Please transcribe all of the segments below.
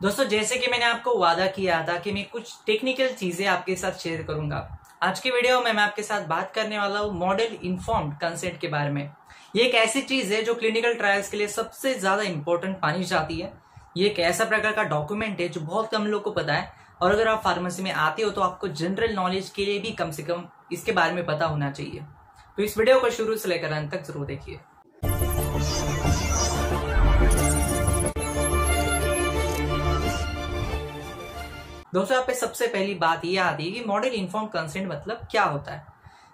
दोस्तों, जैसे कि मैंने आपको वादा किया था कि मैं कुछ टेक्निकल चीजें आपके साथ शेयर करूंगा। आज की वीडियो में मैं आपके साथ बात करने वाला हूँ मॉडल इन्फॉर्म्ड कंसेंट के बारे में। ये एक ऐसी चीज है जो क्लिनिकल ट्रायल्स के लिए सबसे ज्यादा इंपॉर्टेंट मानी जाती है। ये एक ऐसा प्रकार का डॉक्यूमेंट है जो बहुत कम लोगों को पता है, और अगर आप फार्मेसी में आते हो तो आपको जनरल नॉलेज के लिए भी कम से कम इसके बारे में पता होना चाहिए। तो इस वीडियो को शुरू से लेकर अंत तक जरूर देखिए। दोस्तों, यहाँ पे सबसे पहली बात ये आती है कि मॉडल इन्फॉर्म कंसेंट मतलब क्या होता है।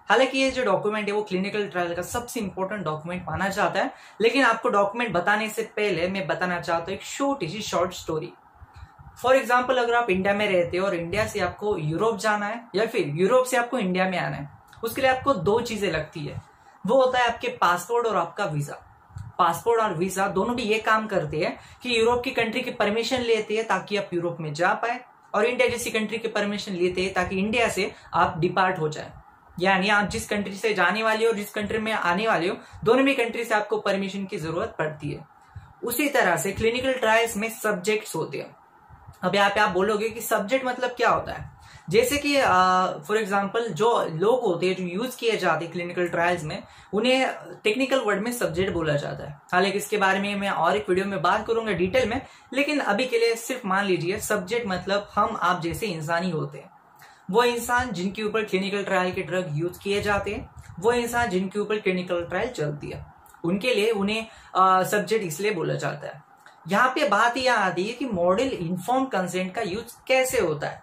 हालांकि ये जो डॉक्यूमेंट है वो क्लिनिकल ट्रायल का सबसे इंपॉर्टेंट डॉक्यूमेंट माना जाता है, लेकिन आपको डॉक्यूमेंट बताने से पहले मैं बताना चाहता हूँ एक छोटी सी शॉर्ट स्टोरी। फॉर एग्जाम्पल, अगर आप इंडिया में रहते हो और इंडिया से आपको यूरोप जाना है या फिर यूरोप से आपको इंडिया में आना है, उसके लिए आपको दो चीजें लगती है। वो होता है आपके पासपोर्ट और आपका वीजा। पासपोर्ट और वीजा दोनों भी ये काम करते हैं कि यूरोप की कंट्री की परमिशन लेते हैं ताकि आप यूरोप में जा पाए, और इंडिया जैसी कंट्री की परमिशन लेते हैं ताकि इंडिया से आप डिपार्ट हो जाए। यानी आप जिस कंट्री से जाने वाले हो और जिस कंट्री में आने वाले हो, दोनों भी कंट्री से आपको परमिशन की जरूरत पड़ती है। उसी तरह से क्लिनिकल ट्रायल्स में सब्जेक्ट्स होते हैं। अब यहाँ पे आप बोलोगे कि सब्जेक्ट मतलब क्या होता है। जैसे कि फॉर एग्जांपल जो लोग होते हैं जो यूज किए जाते हैं क्लिनिकल ट्रायल्स में, उन्हें टेक्निकल वर्ड में सब्जेक्ट बोला जाता है। हालांकि इसके बारे में मैं और एक वीडियो में बात करूंगा डिटेल में, लेकिन अभी के लिए सिर्फ मान लीजिए सब्जेक्ट मतलब हम आप जैसे इंसान ही होते हैं। वो इंसान जिनके ऊपर क्लिनिकल ट्रायल के ड्रग यूज किए जाते हैं, वो इंसान जिनके ऊपर क्लिनिकल ट्रायल चलती है, उनके लिए उन्हें सब्जेक्ट इसलिए बोला जाता है। यहाँ पे बात यह आती है कि मॉडल इन्फॉर्म कंसेंट का यूज कैसे होता है।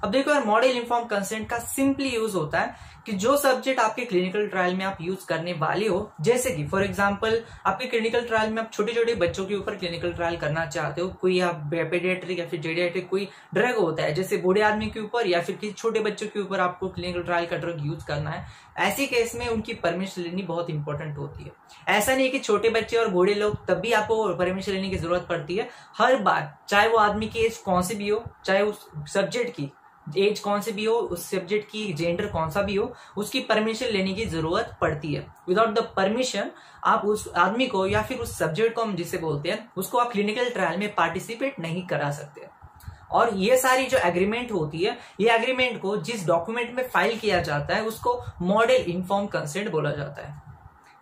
अब देखो यार, मॉडल इन्फॉर्म कंसेंट का सिंपली यूज होता है कि जो सब्जेक्ट आपके क्लिनिकल ट्रायल में आप यूज करने वाले हो, जैसे कि फॉर एग्जांपल आपके क्लिनिकल ट्रायल में आप छोटे छोटे बच्चों के ऊपर क्लिनिकल ट्रायल करना चाहते हो, कोई आप पेडियाट्रिक या फिर जेडियाट्रिक कोई ड्रग होता है जैसे बूढ़े आदमी के ऊपर या फिर किसी छोटे बच्चों के ऊपर आपको क्लिनिकल ट्रायल का ड्रग यूज करना है। ऐसी केस में उनकी परमिशन लेनी बहुत इंपॉर्टेंट होती है। ऐसा नहीं कि छोटे बच्चे और बूढ़े लोग तब भी आपको परमिशन लेने की जरूरत पड़ती है। हर बार, चाहे वो आदमी की एज कौन सी भी हो, चाहे उस सब्जेक्ट की एज कौन सी भी हो, उस सब्जेक्ट की जेंडर कौन सा भी हो, उसकी परमिशन लेने की जरूरत पड़ती है। विदाउट द परमिशन आप उस आदमी को या फिर उस सब्जेक्ट को हम जिसे बोलते हैं उसको आप क्लिनिकल ट्रायल में पार्टिसिपेट नहीं करा सकते। और ये सारी जो एग्रीमेंट होती है, ये एग्रीमेंट को जिस डॉक्यूमेंट में फाइल किया जाता है उसको मॉडल इन्फॉर्म कंसेंट बोला जाता है।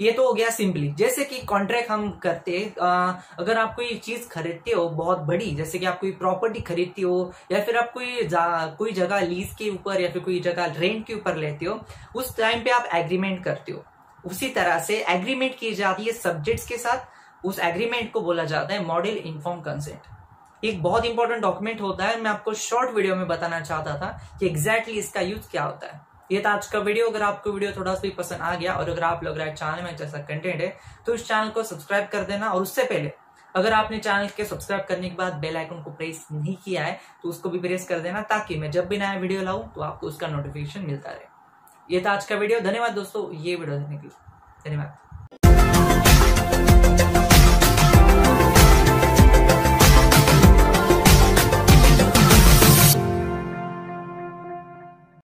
ये तो हो गया सिंपली। जैसे कि कॉन्ट्रैक्ट हम करते, अगर आप कोई चीज खरीदते हो बहुत बड़ी, जैसे कि आप कोई प्रॉपर्टी खरीदते हो या फिर आप कोई जगह लीज के ऊपर या फिर कोई जगह रेंट के ऊपर लेते हो, उस टाइम पे आप एग्रीमेंट करते हो। उसी तरह से एग्रीमेंट की जाती है सब्जेक्ट्स के साथ, उस एग्रीमेंट को बोला जाता है मॉडल इन्फॉर्म कंसेंट। एक बहुत इंपॉर्टेंट डॉक्यूमेंट होता है। मैं आपको शॉर्ट वीडियो में बताना चाहता था कि एग्जैक्टली इसका यूज क्या होता है। ये था आज का वीडियो। अगर आपको वीडियो थोड़ा सा भी पसंद आ गया और अगर आप लग रहा है चैनल में जैसा कंटेंट है तो इस चैनल को सब्सक्राइब कर देना, और उससे पहले अगर आपने चैनल के सब्सक्राइब करने के बाद बेल आइकन को प्रेस नहीं किया है तो उसको भी प्रेस कर देना, ताकि मैं जब भी नया वीडियो लाऊं तो आपको उसका नोटिफिकेशन मिलता रहे। ये था आज का वीडियो। धन्यवाद दोस्तों ये वीडियो देखने के लिए। धन्यवाद।